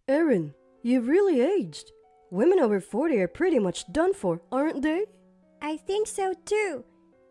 Erin, you've really aged. Women over 40 are pretty much done for, aren't they? I think so too.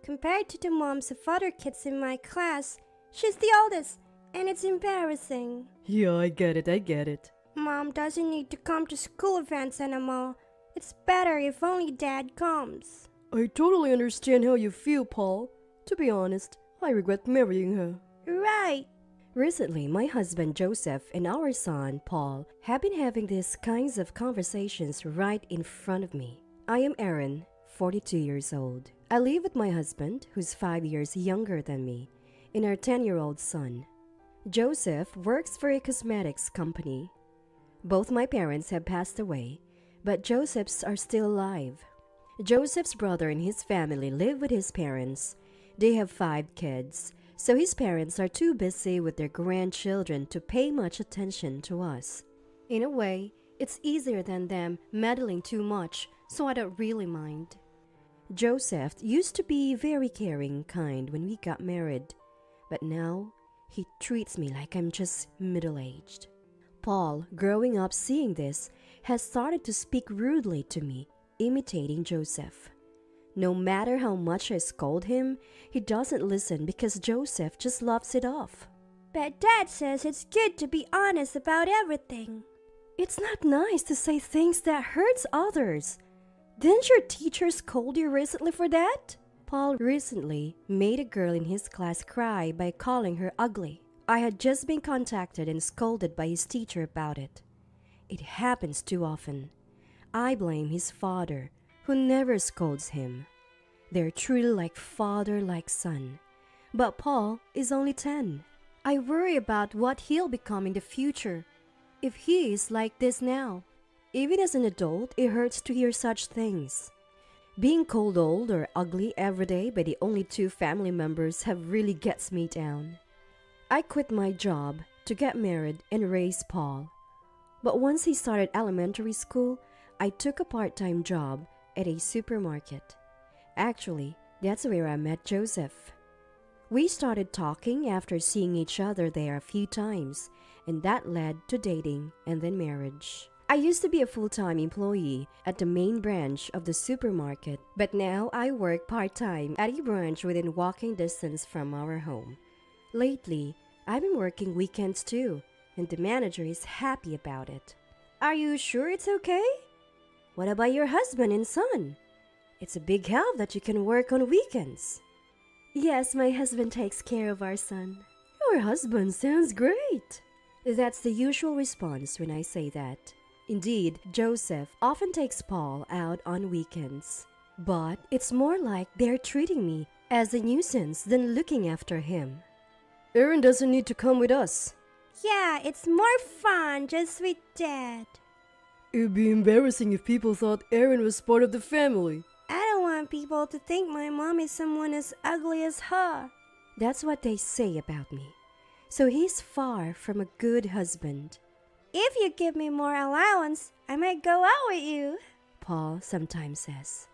Compared to the moms of other kids in my class, she's the oldest, and it's embarrassing. Yeah, I get it. Mom doesn't need to come to school events anymore. It's better if only Dad comes. I totally understand how you feel, Paul. To be honest, I regret marrying her. Right. Recently, my husband Joseph and our son Paul have been having these kinds of conversations right in front of me. I am Erin, 42 years old. I live with my husband, who's 5 years younger than me, and our 10-year-old son. Joseph works for a cosmetics company. Both my parents have passed away, but Joseph's are still alive. Joseph's brother and his family live with his parents. They have 5 kids, so his parents are too busy with their grandchildren to pay much attention to us. In a way, it's easier than them meddling too much, so I don't really mind. Joseph used to be very caring, kind when we got married, but now he treats me like I'm just middle-aged. Paul, growing up seeing this, has started to speak rudely to me, imitating Joseph. No matter how much I scold him, he doesn't listen because Joseph just laughs it off. But Dad says it's good to be honest about everything. It's not nice to say things that hurts others. Didn't your teacher scold you recently for that? Paul recently made a girl in his class cry by calling her ugly. I had just been contacted and scolded by his teacher about it. It happens too often. I blame his father, who never scolds him. They're truly like father, like son. But Paul is only 10. I worry about what he'll become in the future if he is like this now. Even as an adult, it hurts to hear such things. Being called old or ugly every day by the only 2 family members have really gets me down. I quit my job to get married and raise Paul. But once he started elementary school, I took a part-time job at a supermarket. Actually, that's where I met Joseph. We started talking after seeing each other there a few times, and that led to dating and then marriage. I used to be a full-time employee at the main branch of the supermarket, but now I work part-time at a branch within walking distance from our home. Lately, I've been working weekends too, and the manager is happy about it. Are you sure it's okay? What about your husband and son? It's a big help that you can work on weekends. Yes, my husband takes care of our son. Your husband sounds great. That's the usual response when I say that. Indeed, Joseph often takes Paul out on weekends. But it's more like they're treating me as a nuisance than looking after him. Erin doesn't need to come with us. Yeah, it's more fun just with Dad. It'd be embarrassing if people thought Erin was part of the family. I don't want people to think my mom is someone as ugly as her. That's what they say about me. So he's far from a good husband. If you give me more allowance, I might go out with you, Paul sometimes says.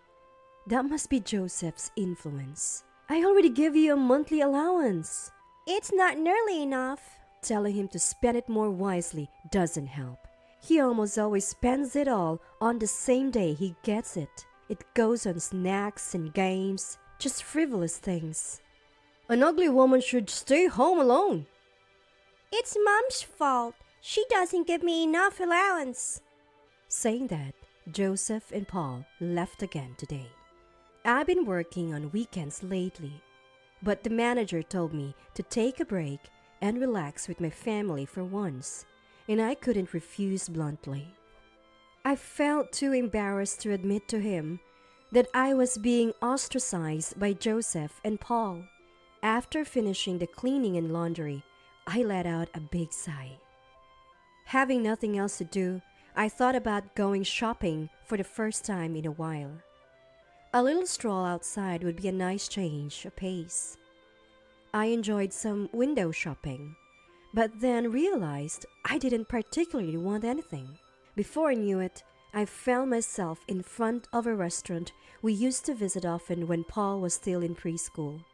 That must be Joseph's influence. I already give you a monthly allowance. It's not nearly enough. Telling him to spend it more wisely doesn't help. He almost always spends it all on the same day he gets it. It goes on snacks and games, just frivolous things. An ugly woman should stay home alone. It's Mom's fault. She doesn't give me enough allowance. Saying that, Joseph and Paul left again today. I've been working on weekends lately, but the manager told me to take a break and relax with my family for once, and I couldn't refuse bluntly. I felt too embarrassed to admit to him that I was being ostracized by Joseph and Paul. After finishing the cleaning and laundry, I let out a big sigh. Having nothing else to do, I thought about going shopping for the first time in a while. A little stroll outside would be a nice change of pace. I enjoyed some window shopping, but then realized I didn't particularly want anything. Before I knew it, I found myself in front of a restaurant we used to visit often when Paul was still in preschool.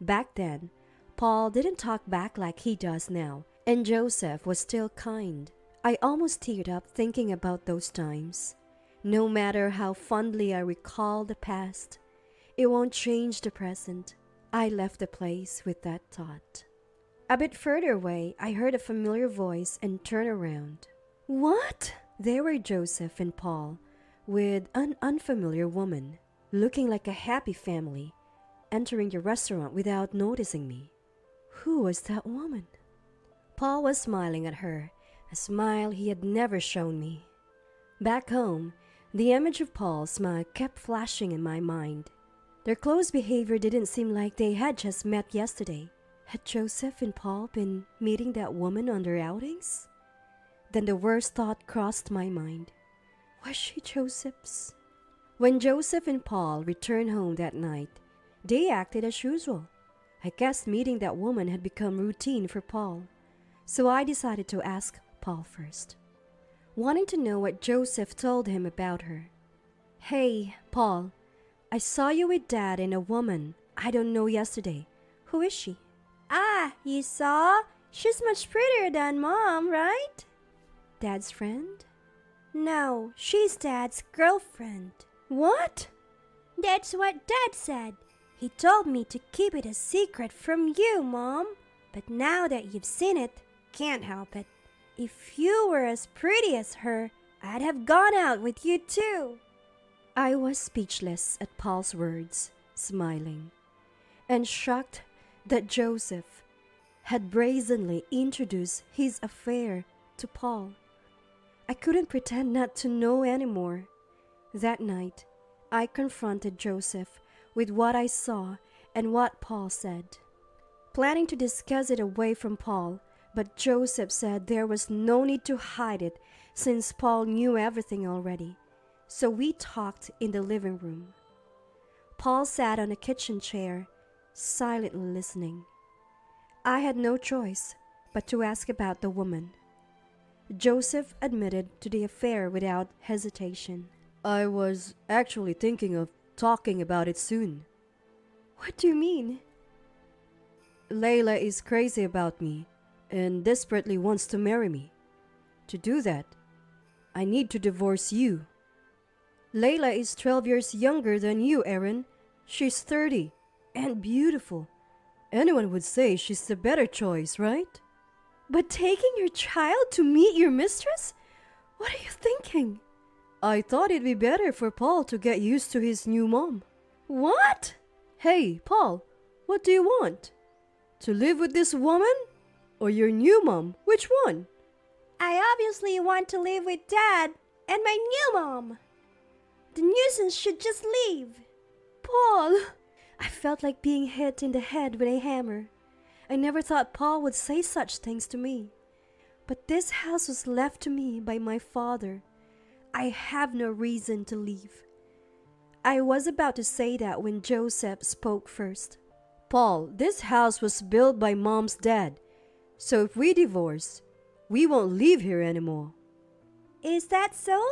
Back then, Paul didn't talk back like he does now, and Joseph was still kind. I almost teared up thinking about those times. No matter how fondly I recall the past, it won't change the present. I left the place with that thought. A bit further away, I heard a familiar voice and turned around. What? There were Joseph and Paul with an unfamiliar woman, looking like a happy family, entering the restaurant without noticing me. Who was that woman? Paul was smiling at her, a smile he had never shown me. Back home, the image of Paul's smile kept flashing in my mind. Their close behavior didn't seem like they had just met yesterday. Had Joseph and Paul been meeting that woman on their outings? Then the worst thought crossed my mind. Was she Joseph's? When Joseph and Paul returned home that night, they acted as usual. I guess meeting that woman had become routine for Paul, so I decided to ask Paul first, wanting to know what Joseph told him about her. Hey, Paul, I saw you with Dad and a woman I don't know yesterday. Who is she? Ah, you saw? She's much prettier than Mom, right? Dad's friend? No, she's Dad's girlfriend. What? That's what Dad said. He told me to keep it a secret from you, Mom. But now that you've seen it, can't help it. If you were as pretty as her, I'd have gone out with you too. I was speechless at Paul's words, smiling, and shocked that Joseph had brazenly introduced his affair to Paul. I couldn't pretend not to know anymore. That night, I confronted Joseph with what I saw and what Paul said, planning to discuss it away from Paul, but Joseph said there was no need to hide it since Paul knew everything already. So we talked in the living room. Paul sat on a kitchen chair, silently listening. I had no choice but to ask about the woman. Joseph admitted to the affair without hesitation. I was actually thinking of talking about it soon. What do you mean? Layla is crazy about me and desperately wants to marry me. To do that, I need to divorce you. Layla is 12 years younger than you, Aaron. She's 30 and beautiful. Anyone would say she's the better choice, right? But taking your child to meet your mistress? What are you thinking? I thought it'd be better for Paul to get used to his new mom. What? Hey, Paul, what do you want? To live with this woman? Or your new mom? Which one? I obviously want to live with Dad and my new mom. The nuisance should just leave. Paul! I felt like being hit in the head with a hammer. I never thought Paul would say such things to me. But this house was left to me by my father. I have no reason to leave. I was about to say that when Joseph spoke first. Paul, this house was built by Mom's dad. So if we divorce, we won't live here anymore. Is that so?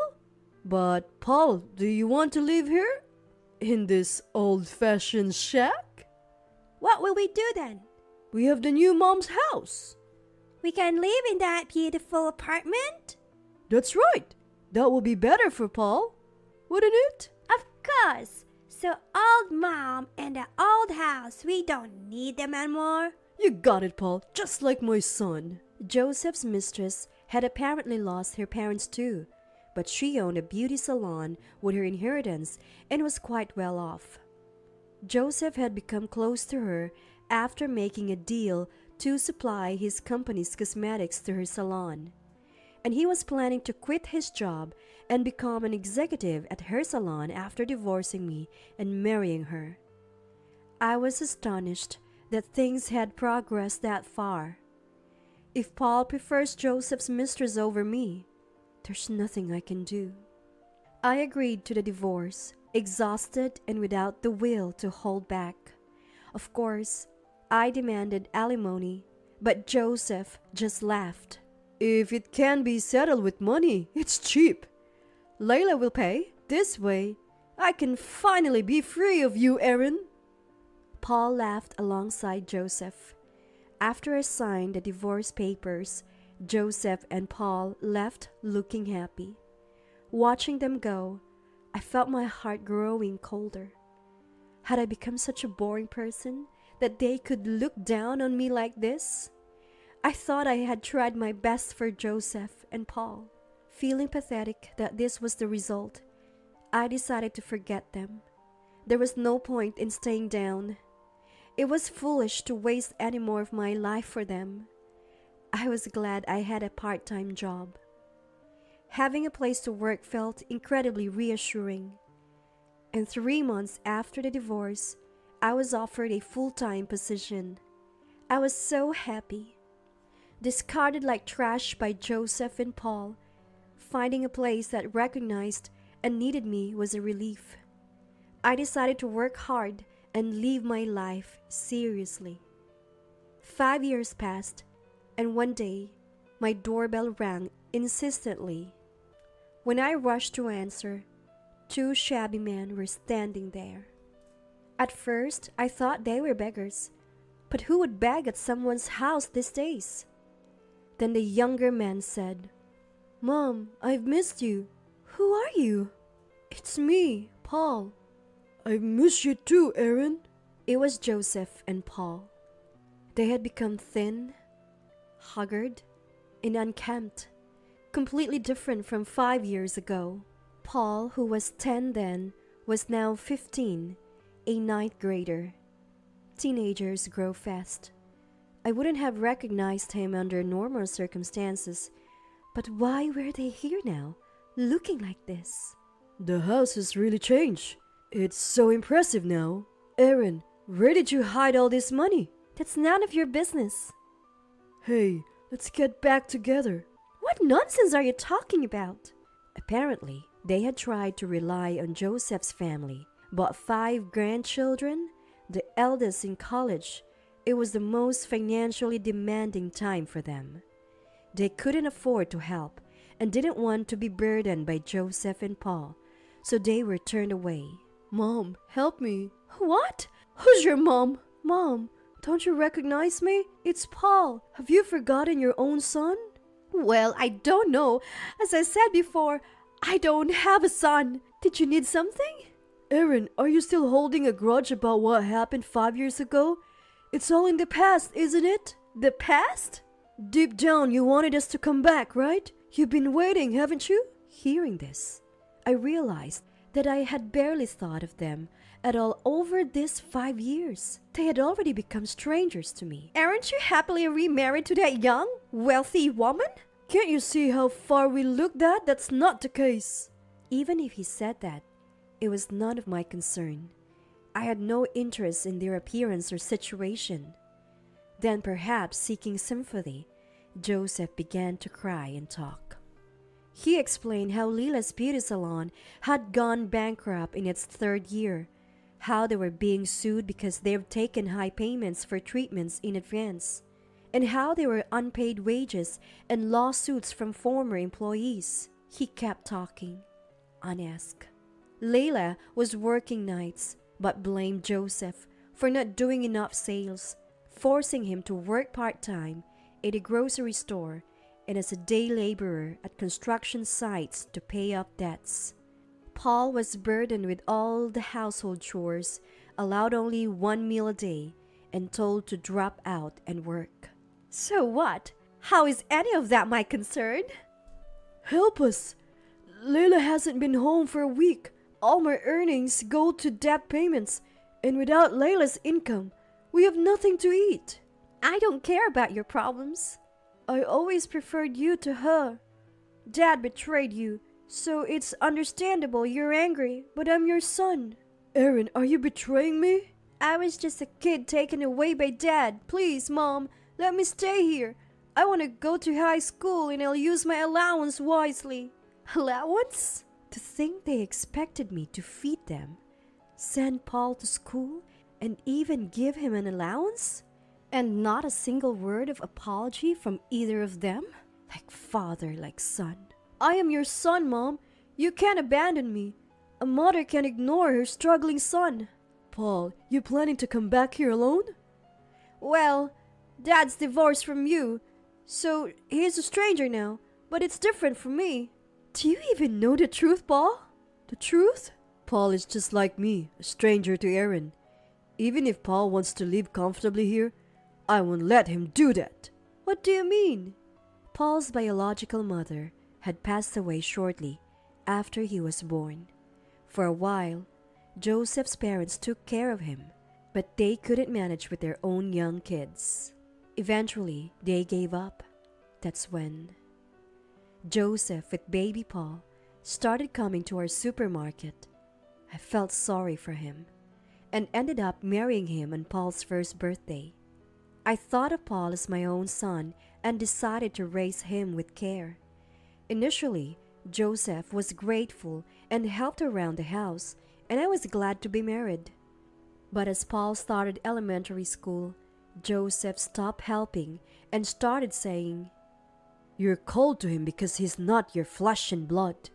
But Paul, do you want to live here? In this old-fashioned shack? What will we do then? We have the new mom's house. We can live in that beautiful apartment? That's right. That will be better for Paul, wouldn't it? Of course. So old Mom and the old house, we don't need them anymore. You got it, Paul, just like my son. Joseph's mistress had apparently lost her parents too, but she owned a beauty salon with her inheritance and was quite well off. Joseph had become close to her after making a deal to supply his company's cosmetics to her salon, and he was planning to quit his job and become an executive at her salon after divorcing me and marrying her. I was astonished that things had progressed that far. If Paul prefers Joseph's mistress over me, there's nothing I can do. I agreed to the divorce, exhausted and without the will to hold back. Of course, I demanded alimony, but Joseph just laughed. If it can be settled with money, it's cheap. Layla will pay. This way, I can finally be free of you, Aaron. Paul laughed alongside Joseph. After I signed the divorce papers, Joseph and Paul left looking happy. Watching them go, I felt my heart growing colder. Had I become such a boring person that they could look down on me like this? I thought I had tried my best for Joseph and Paul. Feeling pathetic that this was the result, I decided to forget them. There was no point in staying down. It was foolish to waste any more of my life for them. I was glad I had a part-time job. Having a place to work felt incredibly reassuring. And 3 months after the divorce, I was offered a full-time position. I was so happy. Discarded like trash by Joseph and Paul, finding a place that recognized and needed me was a relief. I decided to work hard and live my life seriously. 5 years passed, and one day, my doorbell rang insistently. When I rushed to answer, 2 shabby men were standing there. At first, I thought they were beggars, but who would beg at someone's house these days? Then the younger man said, "Mom, I've missed you. Who are you?" "It's me, Paul." "I've missed you too, Aaron." It was Joseph and Paul. They had become thin, haggard, and unkempt, completely different from 5 years ago. Paul, who was 10 then, was now 15, a 9th grader. Teenagers grow fast. I wouldn't have recognized him under normal circumstances, but why were they here now, looking like this? "The house has really changed. It's so impressive now. Aaron, where did you hide all this money?" "That's none of your business." "Hey, let's get back together." "What nonsense are you talking about?" Apparently, they had tried to rely on Joseph's family, but 5 grandchildren, the eldest in college. It was the most financially demanding time for them. They couldn't afford to help and didn't want to be burdened by Joseph and Paul, so they were turned away. "Mom, help me." "What? Who's your mom?" "Mom, don't you recognize me? It's Paul. Have you forgotten your own son?" "Well, I don't know. As I said before, I don't have a son. Did you need something?" "Aaron, are you still holding a grudge about what happened 5 years ago? It's all in the past, isn't it?" "The past?" "Deep down, you wanted us to come back, right? You've been waiting, haven't you?" Hearing this, I realized that I had barely thought of them at all over these 5 years. They had already become strangers to me. "Aren't you happily remarried to that young, wealthy woman?" "Can't you see how far we looked at? That's not the case." Even if he said that, it was none of my concern. I had no interest in their appearance or situation. Then, perhaps seeking sympathy, Joseph began to cry and talk. He explained how Lila's beauty salon had gone bankrupt in its 3rd year, how they were being sued because they've taken high payments for treatments in advance, and how there were unpaid wages and lawsuits from former employees. He kept talking, unasked. Layla was working nights, but blamed Joseph for not doing enough sales, forcing him to work part-time at a grocery store and as a day laborer at construction sites to pay off debts. Paul was burdened with all the household chores, allowed only 1 meal a day, and told to drop out and work. "So what? How is any of that my concern?" "Help us! Layla hasn't been home for a week. All my earnings go to debt payments, and without Layla's income, we have nothing to eat." "I don't care about your problems." "I always preferred you to her. Dad betrayed you, so it's understandable you're angry, but I'm your son." "Aaron, are you betraying me?" "I was just a kid taken away by Dad. Please, Mom, let me stay here. I want to go to high school and I'll use my allowance wisely." "Allowance?" To think they expected me to feed them, send Paul to school, and even give him an allowance? And not a single word of apology from either of them? Like father, like son. "I am your son, Mom. You can't abandon me. A mother can't ignore her struggling son." "Paul, you planning to come back here alone?" "Well, Dad's divorced from you, So he's a stranger now, but it's different from me. Do you even know the truth, Paul? The truth? Paul is just like me, a stranger to Aaron. Even if Paul wants to live comfortably here, I won't let him do that. What do you mean? Paul's biological mother had passed away shortly after he was born. For a while, Joseph's parents took care of him, but they couldn't manage with their own young kids. Eventually, they gave up. That's when Joseph, with baby Paul, started coming to our supermarket. I felt sorry for him and ended up marrying him on Paul's first birthday. I thought of Paul as my own son and decided to raise him with care. Initially, Joseph was grateful and helped around the house, and I was glad to be married. But as Paul started elementary school, Joseph stopped helping and started saying, "You're cold to him because he's not your flesh and blood,"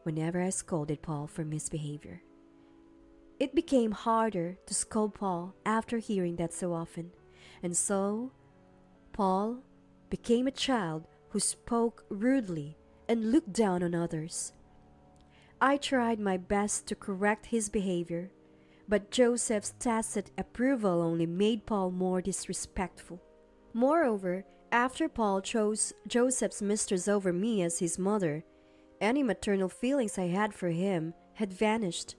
whenever I scolded Paul for misbehavior. It became harder to scold Paul after hearing that so often, and so Paul became a child who spoke rudely and looked down on others. I tried my best to correct his behavior, but Joseph's tacit approval only made Paul more disrespectful. Moreover, after Paul chose Joseph's mistress over me as his mother, any maternal feelings I had for him had vanished.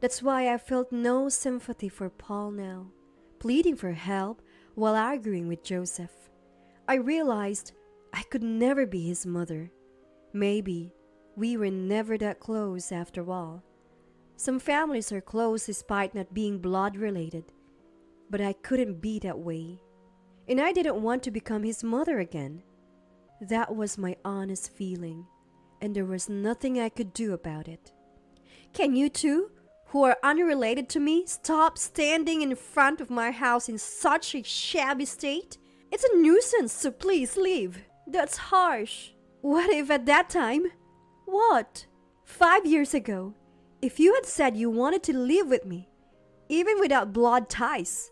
That's why I felt no sympathy for Paul now, pleading for help while arguing with Joseph. I realized I could never be his mother. Maybe we were never that close after all. Some families are close despite not being blood related, but I couldn't be that way. And I didn't want to become his mother again. That was my honest feeling, and there was nothing I could do about it. Can you two, who are unrelated to me, stop standing in front of my house in such a shabby state? It's a nuisance, so please leave. That's harsh. What if at that time? What? 5 years ago, if you had said you wanted to live with me, even without blood ties,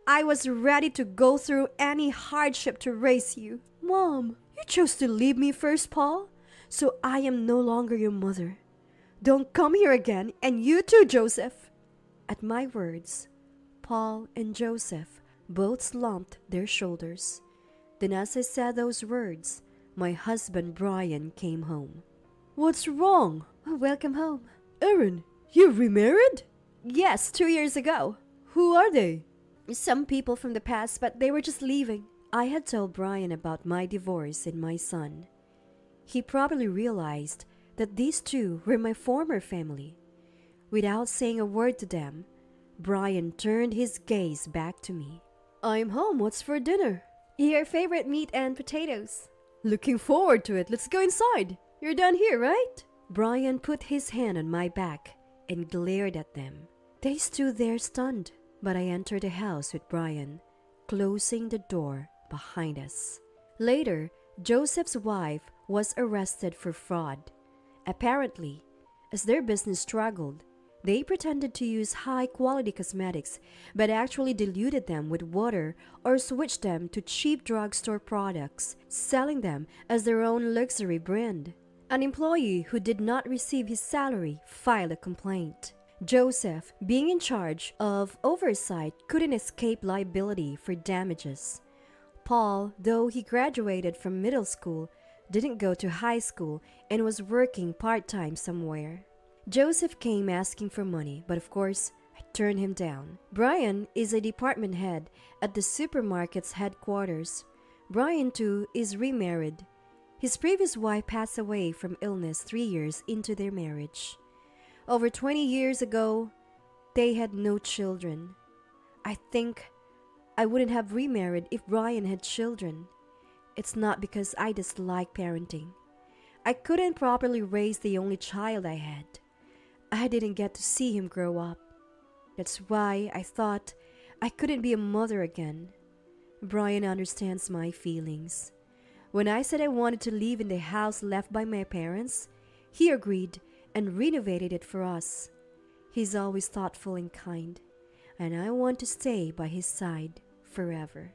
I was ready to go through any hardship to raise you. Mom, you chose to leave me first, Paul, so I am no longer your mother. Don't come here again, and you too, Joseph. At my words, Paul and Joseph both slumped their shoulders. Then as I said those words, my husband Brian came home. What's wrong? Welcome home. Aaron, you remarried? Yes, 2 years ago. Who are they? Some people from the past, but they were just leaving. I had told Brian about my divorce and my son. He probably realized that these two were my former family. Without saying a word to them, Brian turned his gaze back to me. I'm home. What's for dinner? Your favorite meat and potatoes. Looking forward to it. Let's go inside. You're done here, right? Brian put his hand on my back and glared at them. They stood there stunned, but I entered the house with Brian, closing the door behind us. Later, Joseph's wife was arrested for fraud. Apparently, as their business struggled, they pretended to use high-quality cosmetics but actually diluted them with water or switched them to cheap drugstore products, selling them as their own luxury brand. An employee who did not receive his salary filed a complaint. Joseph, being in charge of oversight, couldn't escape liability for damages. Paul, though he graduated from middle school, didn't go to high school and was working part-time somewhere. Joseph came asking for money, but of course, I turned him down. Brian is a department head at the supermarket's headquarters. Brian, too, is remarried. His previous wife passed away from illness 3 years into their marriage. Over 20 years ago, they had no children. I think I wouldn't have remarried if Brian had children. It's not because I dislike parenting. I couldn't properly raise the only child I had. I didn't get to see him grow up. That's why I thought I couldn't be a mother again. Brian understands my feelings. When I said I wanted to live in the house left by my parents, he agreed and renovated it for us. He's always thoughtful and kind, and I want to stay by his side forever.